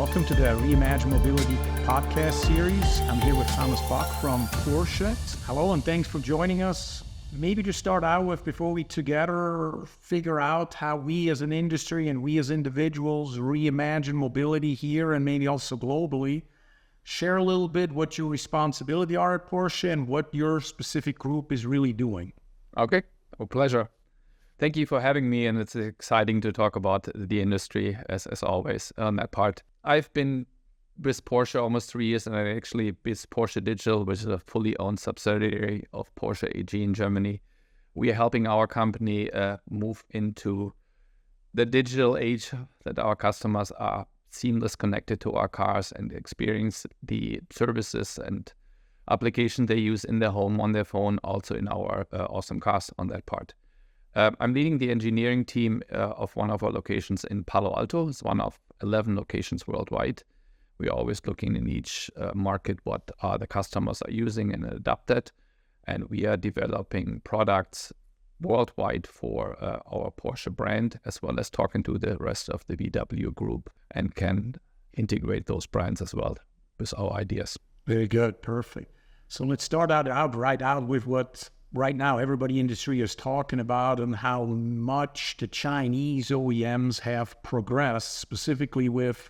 Welcome to the Reimagine Mobility podcast series. I'm here with Thomas Bock from Porsche. Hello, and thanks for joining us. Maybe to start out with, before we together figure out how we as an industry and we as individuals reimagine mobility here and maybe also globally, share a little bit what your responsibility are at Porsche and what your specific group is really doing. Okay, a pleasure. Thank you for having me, and it's exciting to talk about the industry as always on that part. I've been with Porsche almost 3 years, and I actually with Porsche Digital, which is a fully owned subsidiary of Porsche AG in Germany. We are helping our company move into the digital age, that our customers are seamless connected to our cars and experience the services and application they use in their home, on their phone, also in our awesome cars on that part. I'm leading the engineering team of one of our locations in Palo Alto. It's one of 11 locations worldwide. We're always looking in each market what the customers are using and adapt that. And we are developing products worldwide for our Porsche brand, as well as talking to the rest of the VW group, and can integrate those brands as well with our ideas. Very good. Perfect. So let's start out with what right now everybody industry is talking about and how much the Chinese OEMs have progressed, specifically with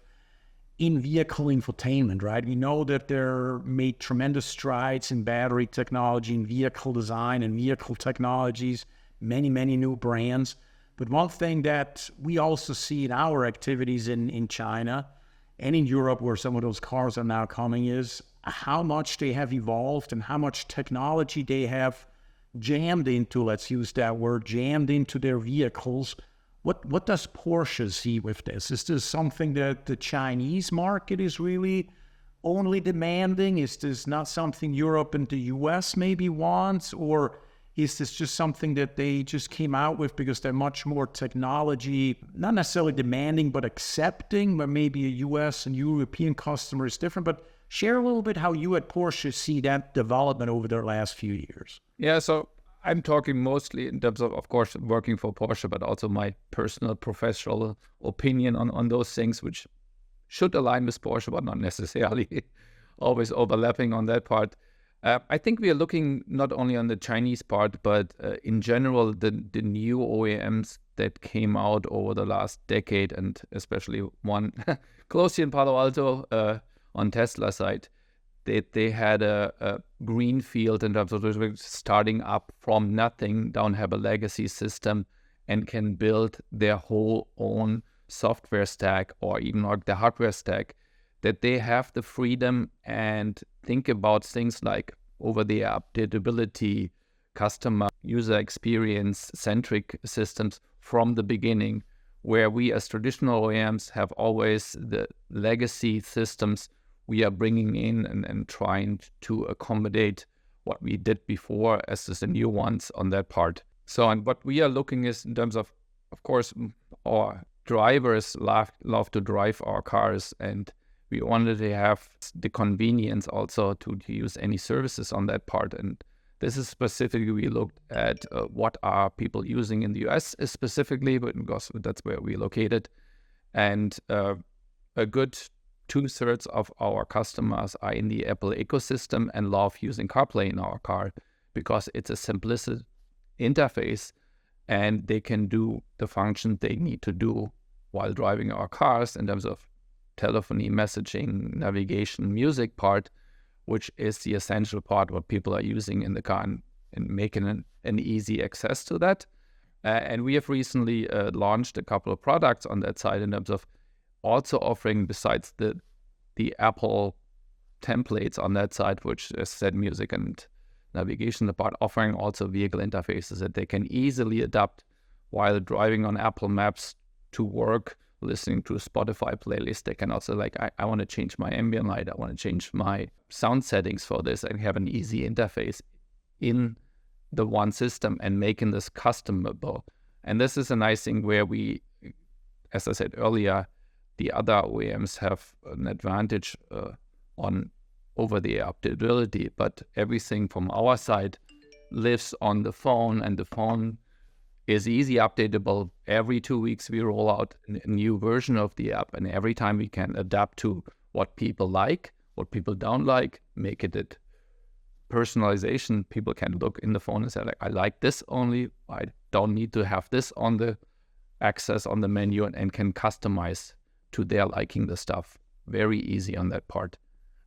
in-vehicle infotainment, right? We know that they're made tremendous strides in battery technology, in vehicle design and vehicle technologies, many new brands. But one thing that we also see in our activities in China and in Europe, where some of those cars are now coming, is how much they have evolved and how much technology they have jammed into, let's use that word, jammed into their vehicles. What does Porsche see with this? Is this something that the Chinese market is really only demanding? Is this not something Europe and the US maybe wants? Or is this just something that they just came out with because they're much more technology, not necessarily demanding, but accepting, but maybe a US and European customer is different? But share a little bit how you at Porsche see that development over the last few years. Yeah, so I'm talking mostly in terms of course, working for Porsche, but also my personal professional opinion on those things, which should align with Porsche, but not necessarily always overlapping on that part. I think we are looking not only on the Chinese part, but in general, the new OEMs that came out over the last decade, and especially one close here in Palo Alto on Tesla side. They had a green field in terms of starting up from nothing, don't have a legacy system, and can build their whole own software stack or even like the hardware stack, that they have the freedom and think about things like over-the-air updatability, customer user experience centric systems from the beginning, where we as traditional OEMs have always the legacy systems we are bringing in and trying to accommodate what we did before as the new ones on that part. So, and what we are looking is in terms of course, our drivers love to drive our cars, and we wanted to have the convenience also to use any services on that part. And this is specifically, we looked at what are people using in the US specifically, because that's where we're located. And a good 2/3 of our customers are in the Apple ecosystem and love using CarPlay in our car because it's a simplistic interface and they can do the functions they need to do while driving our cars in terms of telephony, messaging, navigation, music part, which is the essential part what people are using in the car, and making an easy access to that. And we have recently launched a couple of products on that side in terms of also offering, besides the Apple templates on that side, which is said music and navigation, the part offering also vehicle interfaces that they can easily adapt while driving on Apple Maps to work, listening to a Spotify playlist. They can also I want to change my ambient light, I want to change my sound settings for this, and have an easy interface in the one system and making this customable. And this is a nice thing where we, as I said earlier, the other OEMs have an advantage on over-the-air updatability, but everything from our side lives on the phone, and the phone is easy updatable. Every 2 weeks we roll out a new version of the app, and every time we can adapt to what people like, what people don't like, make it personalization. People can look in the phone and say, like, I like this only. I don't need to have this on the access on the menu, and can customize to their liking the stuff. Very easy on that part.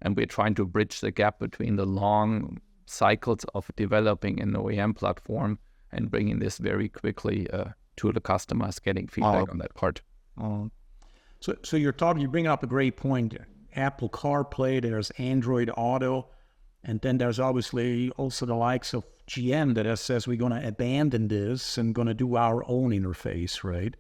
And we're trying to bridge the gap between the long cycles of developing an OEM platform and bringing this very quickly to the customers, getting feedback on that part. So you bring up a great point. Apple CarPlay, there's Android Auto, and then there's obviously also the likes of GM that says we're going to abandon this and going to do our own interface, right?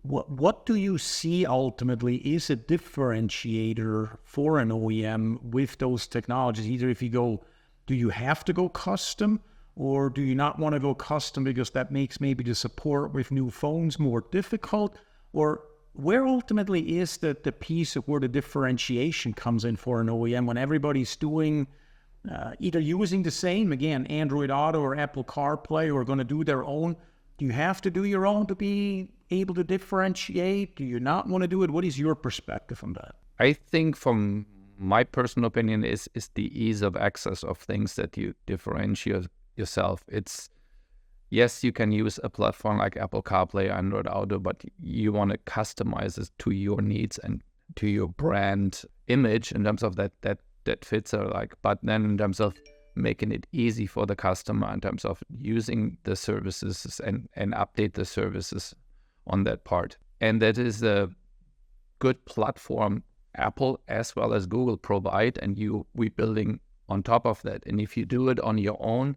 What do you see ultimately is a differentiator for an OEM with those technologies? Either if you go, do you have to go custom, or do you not want to go custom because that makes maybe the support with new phones more difficult? Or where ultimately is the piece of where the differentiation comes in for an OEM when everybody's doing either using the same, again, Android Auto or Apple CarPlay, or going to do their own? Do you have to do your own to be able to differentiate? Do you not want to do it? What is your perspective on that? I think from my personal opinion is the ease of access of things that you differentiate yourself. It's, yes, you can use a platform like Apple CarPlay, Android Auto, but you want to customize it to your needs and to your brand image in terms of that fits are like, but then in terms of making it easy for the customer in terms of using the services and update the services on that part. And that is a good platform Apple as well as Google provide, and we building on top of that. And if you do it on your own,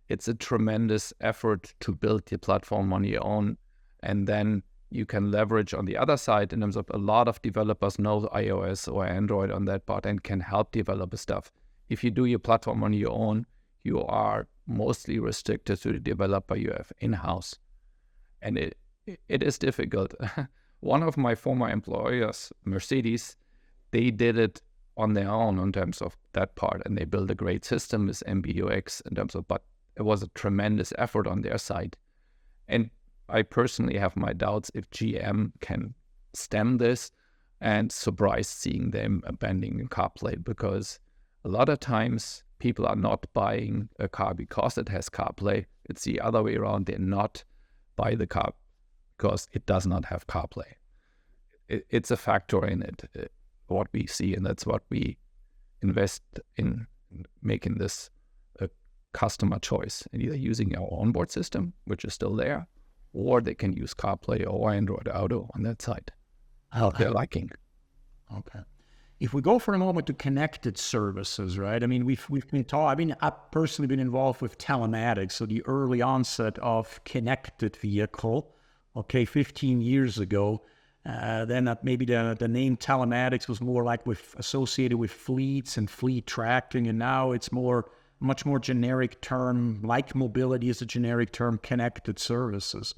it's a tremendous effort to build the platform on your own. And then you can leverage on the other side in terms of a lot of developers know iOS or Android on that part and can help developer stuff. If you do your platform on your own, you are mostly restricted to the developer you have in-house. And it is difficult. One of my former employers, Mercedes, they did it on their own in terms of that part, and they built a great system with MBUX in terms of, but it was a tremendous effort on their side. And I personally have my doubts if GM can stem this, and surprised seeing them abandoning CarPlay, because a lot of times people are not buying a car because it has CarPlay. It's the other way around. They're not buy the car because it does not have CarPlay. It's a factor in it, what we see, and that's what we invest in making this a customer choice, and either using our onboard system, which is still there, or they can use CarPlay or Android Auto on that side. Okay. They're liking. Okay. If we go for a moment to connected services, right? I mean, we've been taught. I mean, I've personally been involved with telematics, so the early onset of connected vehicle. Okay, 15 years ago. Then maybe the name telematics was more like associated with fleets and fleet tracking, and now it's much more generic term, like mobility is a generic term, connected services.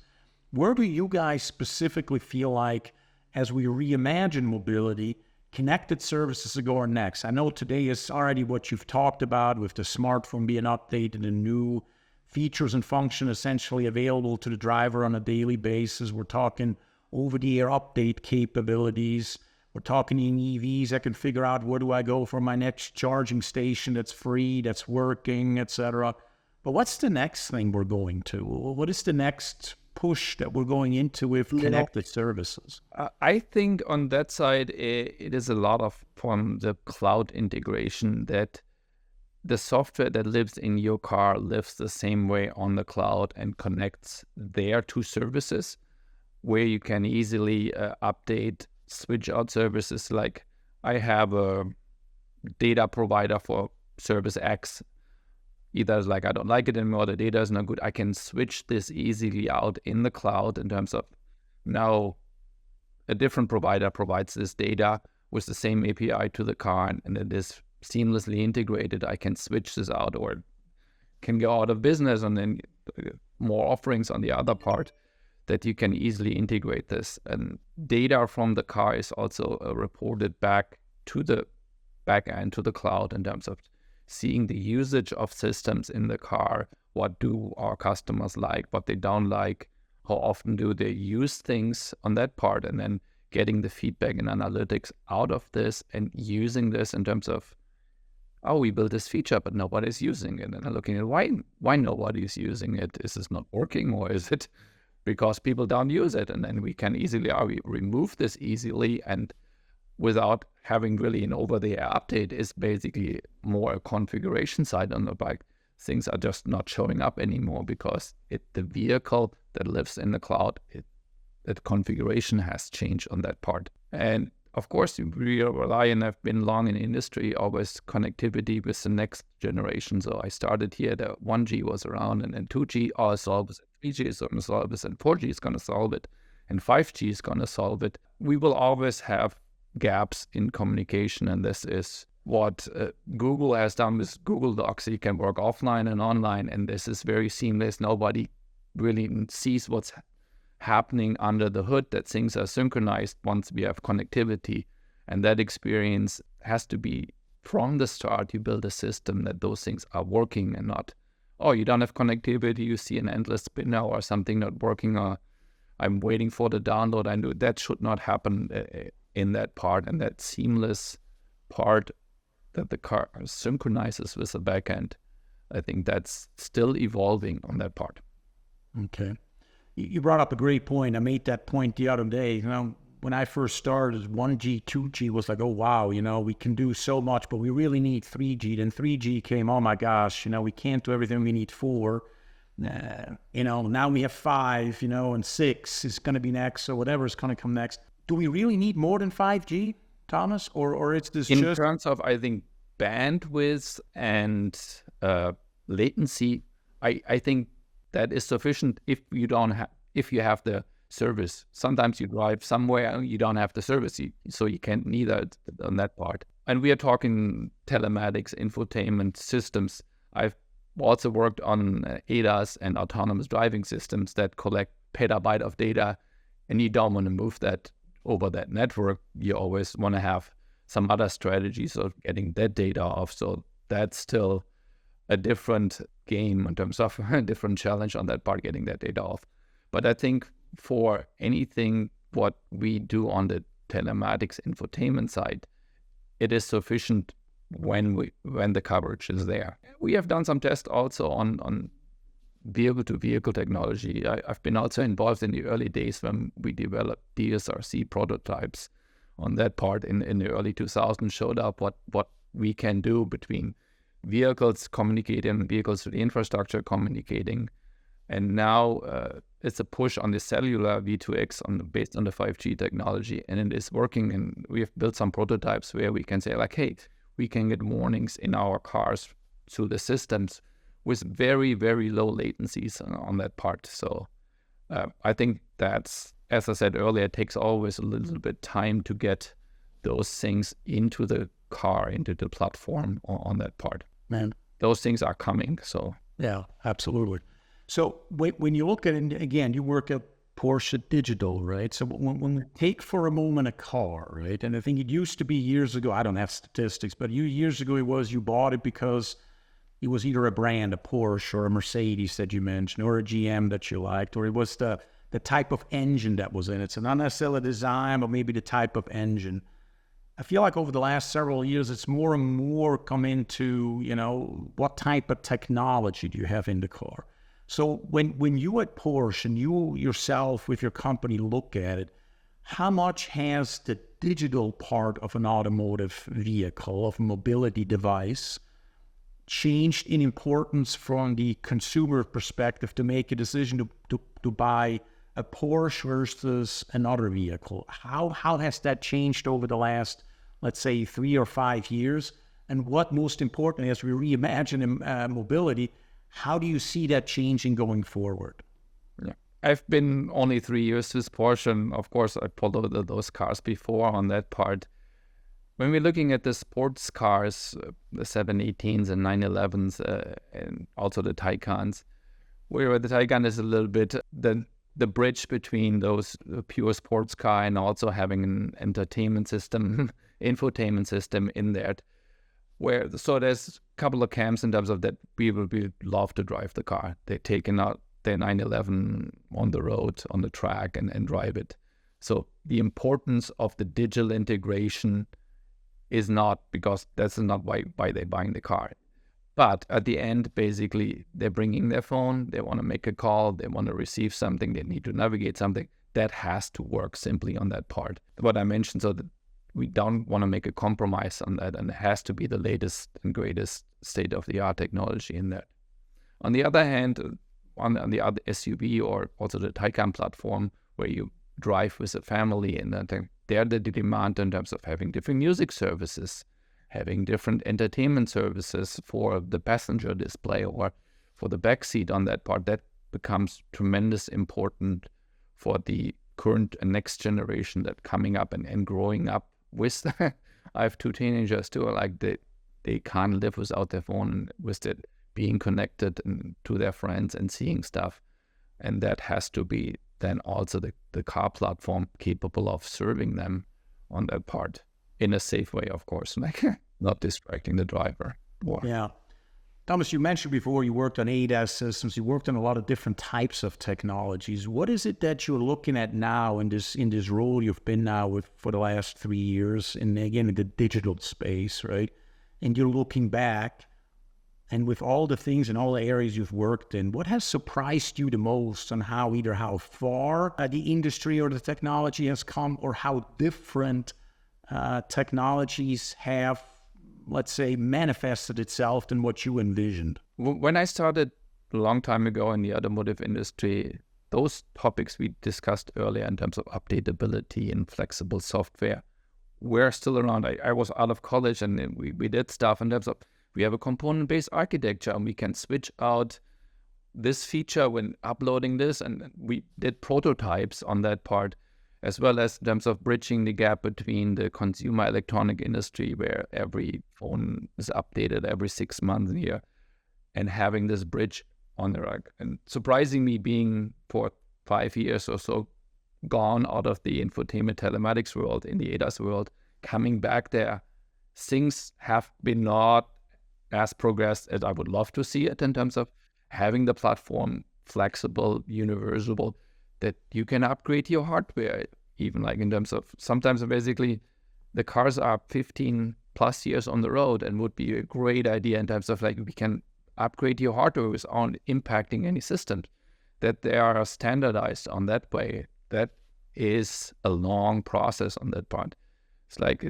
Where do you guys specifically feel like, as we reimagine mobility, connected services are going next? I know today is already what you've talked about with the smartphone being updated and new features and function essentially available to the driver on a daily basis. We're talking over-the-air update capabilities. We're talking in EVs. I can figure out where do I go for my next charging station that's free, that's working, etc. But what's the next thing we're going to? What is the next push that we're going into with connected services? I think on that side, it is a lot of from the cloud integration, that the software that lives in your car lives the same way on the cloud and connects there to services where you can easily update, switch out services. Like I have a data provider for service X. Either it's like I don't like it anymore, the data is not good. I can switch this easily out in the cloud in terms of now a different provider provides this data with the same API to the car, and it is seamlessly integrated. I can switch this out or can go out of business, and then more offerings on the other part that you can easily integrate this. And data from the car is also reported back to the back end, to the cloud, in terms of seeing the usage of systems in the car. What do our customers like, what they don't like, how often do they use things on that part, and then getting the feedback and analytics out of this and using this in terms of, oh, we built this feature, but nobody's using it. And I'm looking at why nobody's using it. Is this not working, or is it because people don't use it? And then we can easily remove this easily, and without having really an over-the-air update, is basically more a configuration side on the bike. Things are just not showing up anymore because the vehicle that lives in the cloud, that configuration has changed on that part. And of course, we rely, and I've been long in the industry, always connectivity with the next generation. So I started here, the 1G was around, and then 2G all solves it, 3G is going to solve it, and 4G is going to solve it, and 5G is going to solve it. We will always have gaps in communication, and this is what Google has done with Google Docs. You can work offline and online, and this is very seamless. Nobody really sees what's happening under the hood, that things are synchronized once we have connectivity. And that experience has to be from the start. You build a system that those things are working, and not, oh, you don't have connectivity, you see an endless spinner or something not working, or I'm waiting for the download. I know that should not happen in that part, and that seamless part that the car synchronizes with the backend. I think that's still evolving on that part. Okay. You brought up a great point. I made that point the other day. When I first started, 1G, 2G was like, oh, wow, we can do so much, but we really need 3G. Then 3G came, oh, my gosh, we can't do everything. We need 4. Now we have 5, and 6 is going to be next, or whatever is going to come next. Do we really need more than 5G, Thomas? Or it's this in terms of, I think, bandwidth and latency, I think that is sufficient if you have the service. Sometimes you drive somewhere and you don't have the service, so you can't need it on that part. And we are talking telematics, infotainment systems. I've also worked on ADAS and autonomous driving systems that collect petabyte of data, and you don't want to move that over that network. You always want to have some other strategies of getting that data off. So that's still a different game in terms of a different challenge on that part, getting that data off. But I think for anything what we do on the telematics infotainment side, it is sufficient when the coverage is there. We have done some tests also on vehicle-to-vehicle technology. I've been also involved in the early days when we developed DSRC prototypes on that part in the early 2000s, showed up what we can do between vehicles communicating, vehicles to the infrastructure communicating. And now it's a push on the cellular V2X based on the 5G technology, and it is working. And we have built some prototypes where we can say, like, hey, we can get warnings in our cars through the systems with very, very low latencies on that part. So I think that's, as I said earlier, it takes always a little bit time to get those things into the car, into the platform on that part. Man, those things are coming. So yeah, absolutely. So when you look at it, again, you work at Porsche Digital, right? So when we take for a moment a car, right? And I think it used to be years ago, I don't have statistics, but years ago you bought it because it was either a brand, a Porsche or a Mercedes that you mentioned, or a GM that you liked, or it was the type of engine that was in it. So not necessarily design, but maybe the type of engine. I feel like over the last several years, it's more and more come into, what type of technology do you have in the car? So when you at Porsche and you yourself with your company look at it, how much has the digital part of an automotive vehicle, of a mobility device, changed in importance from the consumer perspective to make a decision to buy a Porsche versus another vehicle? How has that changed over the last, let's say, 3 or 5 years? And what, most importantly, as we reimagine mobility, how do you see that changing going forward? Yeah, I've been only 3 years with Porsche, and of course I followed those cars before on that part. When we're looking at the sports cars, the 718s and 911s, and also the Taycans, where the Taycan is a little bit the bridge between those pure sports car and also having an entertainment system, infotainment system in there. So there's a couple of camps in terms of that people will love to drive the car. They're taking out their 911 on the road, on the track, and drive it. So the importance of the digital integration is not, because that's not why they're buying the car. But at the end, basically, they're bringing their phone, they want to make a call, they want to receive something, they need to navigate something. That has to work simply on that part. What I mentioned, so that we don't want to make a compromise on that, and it has to be the latest and greatest state-of-the-art technology in that. On the other hand, on the other SUV or also the Taycan platform, where you drive with a family, and then there the demand in terms of having different music services, having different entertainment services for the passenger display or for the back seat on that part, that becomes tremendous important for the current and next generation that coming up and growing up with. I have two teenagers too, like they can't live without their phone, and with it being connected and to their friends and seeing stuff. And that has to be then also the car platform capable of serving them on that part in a safe way, of course, like not distracting the driver. Yeah. Thomas, you mentioned before you worked on ADAS systems, you worked on a lot of different types of technologies. What is it that you're looking at now in this role you've been now with for the last 3 years, and again in the digital space, right? And you're looking back, and with all the things and all the areas you've worked in, what has surprised you the most on how far the industry or the technology has come, or how different technologies have, let's say, manifested itself than what you envisioned? When I started a long time ago in the automotive industry, those topics we discussed earlier in terms of updatability and flexible software were still around. I was out of college, and we did stuff in terms of, we have a component-based architecture, and we can switch out this feature when uploading this, and we did prototypes on that part, as well as in terms of bridging the gap between the consumer electronic industry, where every phone is updated every 6 months here, and having this bridge on the rack. And surprising me, being for 5 years or so gone out of the infotainment telematics world, in the ADAS world, coming back there, things have been not as progressed as I would love to see it, in terms of having the platform flexible, universal, that you can upgrade your hardware, even like in terms of, sometimes basically the cars are 15 plus years on the road, and would be a great idea in terms of like, we can upgrade your hardware without impacting any system, that they are standardized on that way. That is a long process on that part. It's like,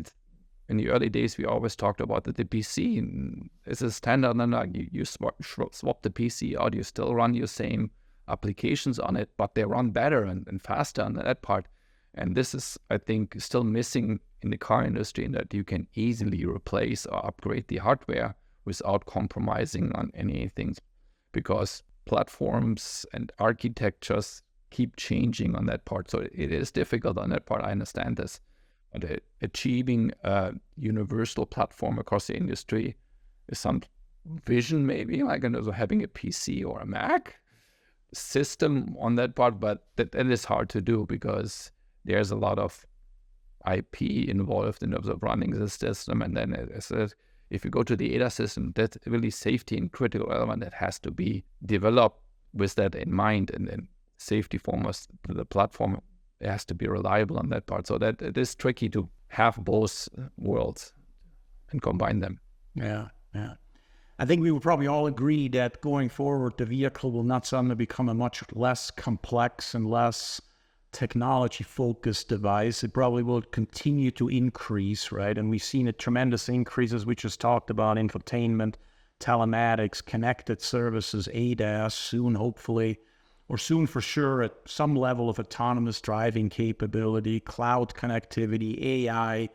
in the early days, we always talked about that the PC is a standard, and like you swap the PC out, you still run your same applications on it, but they run better and faster on that part. And this is, I think, still missing in the car industry, in that you can easily replace or upgrade the hardware without compromising on anything, because platforms and architectures keep changing on that part. So it is difficult on that part. I understand this. But achieving a universal platform across the industry is some vision, maybe, like having a PC or a Mac system on that part, but that is hard to do, because there's a lot of IP involved in terms of running the system. And then if you go to the ADAS system, that's really safety and critical element that has to be developed with that in mind. And then safety foremost, the platform has to be reliable on that part. So that it is tricky to have both worlds and combine them. Yeah. I think we would probably all agree that going forward, the vehicle will not suddenly become a much less complex and less technology-focused device. It probably will continue to increase, right? And we've seen a tremendous increase, as we just talked about, infotainment, telematics, connected services, ADAS, soon, hopefully, or soon for sure, at some level of autonomous driving capability, cloud connectivity, AI,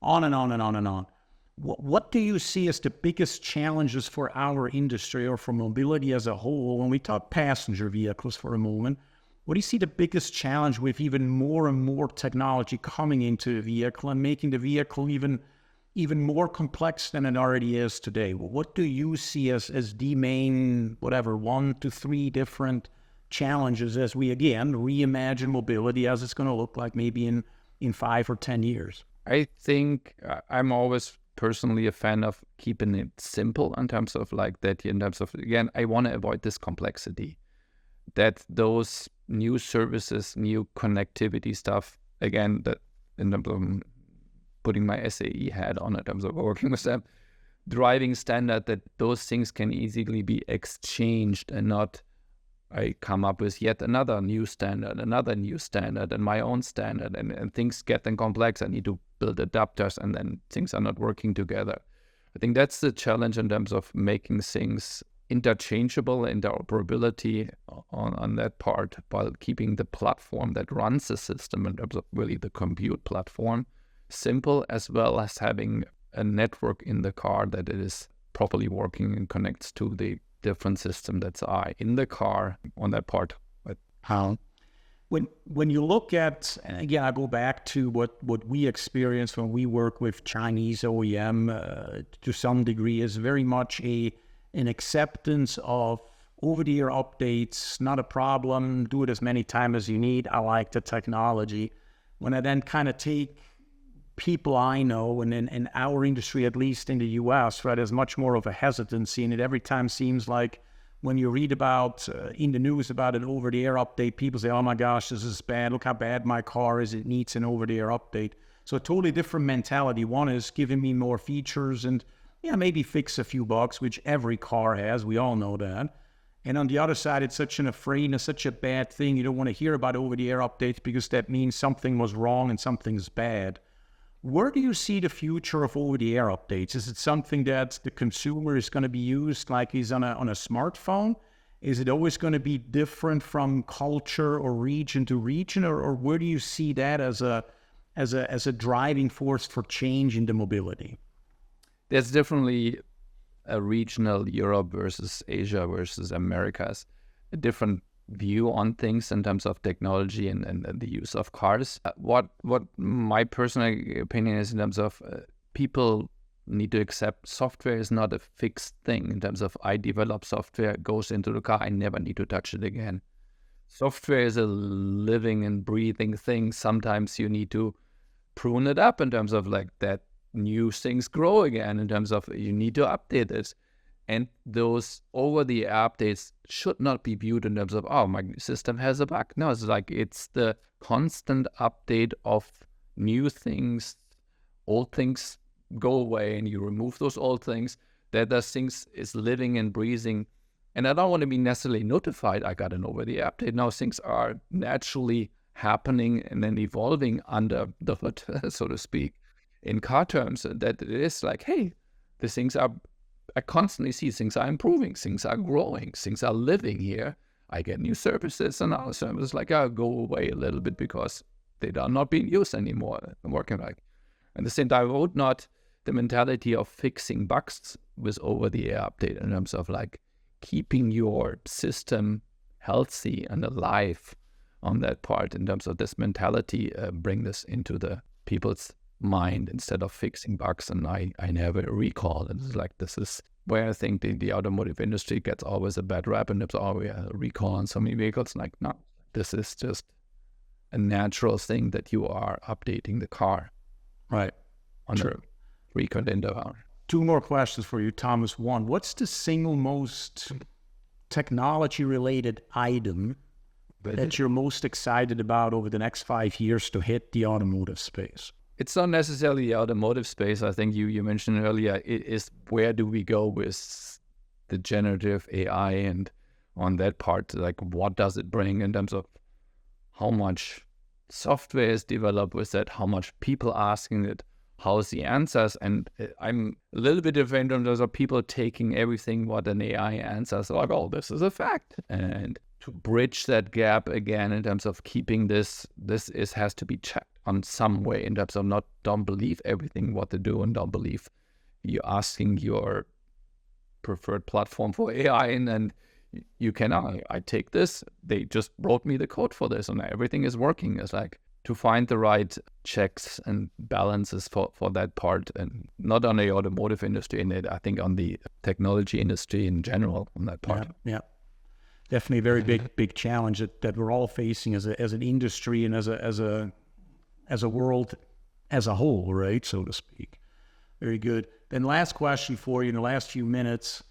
on and on and on and on. What do you see as the biggest challenges for our industry, or for mobility as a whole? When we talk passenger vehicles for a moment, what do you see the biggest challenge with even more and more technology coming into the vehicle and making the vehicle even more complex than it already is today? What do you see as the main, 1 to 3 different challenges as we, again, reimagine mobility as it's going to look like maybe in 5 or 10 years? I think I'm always personally a fan of keeping it simple in terms of like that, in terms of, again, I want to avoid this complexity. that those new services, new connectivity stuff, again, that in terms of putting my SAE hat on in terms of working with them, driving standard, that those things can easily be exchanged and not I come up with yet another new standard, and my own standard, and things get then complex. I need to build adapters, and then things are not working together. I think that's the challenge in terms of making things interchangeable, interoperability on that part, while keeping the platform that runs the system in terms of really the compute platform simple, as well as having a network in the car that it is properly working and connects to the different system that's in the car on that part. How? When you look at, and again, I go back to what we experience when we work with Chinese OEM to some degree, is very much an acceptance of over-the-air updates, not a problem, do it as many times as you need, I like the technology. When I then kind of take people I know, and in our industry, at least in the US, right, there's much more of a hesitancy, and it every time seems like when you read about in the news about an over-the-air update, people say, oh my gosh, this is bad, look how bad my car is, it needs an over-the-air update. So a totally different mentality. One is giving me more features and maybe fix a few bugs, which every car has, we all know that. And on the other side, it's such an afraidness, such a bad thing. You don't want to hear about over-the-air updates because that means something was wrong and something's bad. Where do you see the future of over-the-air updates? Is it something that the consumer is going to be used like he's on a smartphone? Is it always going to be different from culture or region to region, or where do you see that as a driving force for change in the mobility? There's definitely a regional Europe versus Asia versus Americas, a different view on things in terms of technology and the use of cars. What my personal opinion is in terms of people need to accept software is not a fixed thing. In terms of I develop software, it goes into the car, I never need to touch it again. Software is a living and breathing thing. Sometimes you need to prune it up in terms of like that new things grow again, in terms of you need to update it. And those over-the-air updates should not be viewed in terms of, oh, my system has a bug. No, it's like it's the constant update of new things. Old things go away and you remove those old things. That things is living and breathing. And I don't want to be necessarily notified I got an over-the-air update. Now things are naturally happening and then evolving under the hood, so to speak, in car terms. That it is like, hey, the things are... I constantly see things are improving, things are growing, things are living here. I get new services, and other services like go away a little bit because they are not being used anymore. I'm working like, at the same time, I would not the mentality of fixing bugs with over-the-air update in terms of like keeping your system healthy and alive on that part. In terms of this mentality, bring this into the people's mind instead of fixing bugs, and I never recall. And it's like, this is where I think the automotive industry gets always a bad rap, and it's always a recall on so many vehicles. Like, no, this is just a natural thing that you are updating the car. Right. On a frequent interval. Two more questions for you, Thomas. One, what's the single most technology-related item that you're most excited about over the next 5 years to hit the automotive space? It's not necessarily the automotive space. I think you mentioned earlier, it is where do we go with the generative AI, and on that part, like what does it bring in terms of how much software is developed with that, how much people asking it, how's the answers. And I'm a little bit different in terms of people taking everything what an AI answers, like, oh, this is a fact. And to bridge that gap again in terms of keeping this has to be checked on some way in terms of don't believe everything what they do, and don't believe you're asking your preferred platform for AI, and then you can, I take this, they just wrote me the code for this and everything is working. It's like to find the right checks and balances for that part, and not on the automotive industry, and I think on the technology industry in general on that part. Yeah. Definitely a very big challenge that we're all facing as an industry and as a world as a whole, right, so to speak. Very good. Then last question for you in the last few minutes.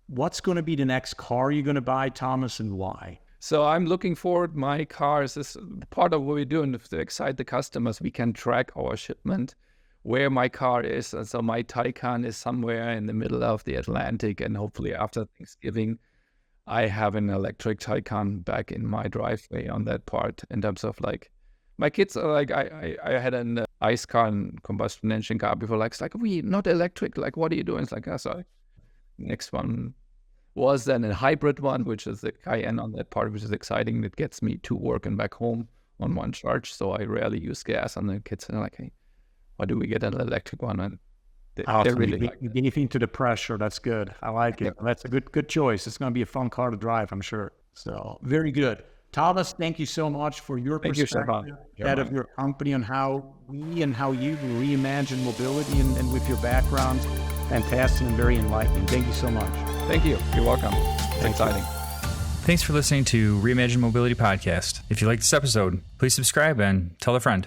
What's going to be the next car you're going to buy, Thomas, and why? So I'm looking forward. My cars is part of what we're doing to excite the customers. We can track our shipment, where my car is. And so my Taycan is somewhere in the middle of the Atlantic, and hopefully after Thanksgiving, I have an electric Taycan back in my driveway on that part. In terms of like, my kids are like, I had an ICE car and combustion engine car before. Like, it's like, we not electric. Like, what are you doing? It's like, sorry. Next one was then a hybrid one, which is the Cayenne on that part, which is exciting. That gets me to work and back home on one charge. So I rarely use gas. And the kids are like, hey, why do we get an electric one? And Awesome. Really anything to the pressure. That's good. I like it. That's a good choice. It's going to be a fun car to drive, I'm sure. So very good. Thomas, thank you so much for your perspective out of your company on how we and how you reimagine mobility and with your background. Fantastic and very enlightening. Thank you so much. Thank you. You're welcome. It's exciting. Thanks for listening to Reimagine Mobility Podcast. If you like this episode, please subscribe and tell a friend.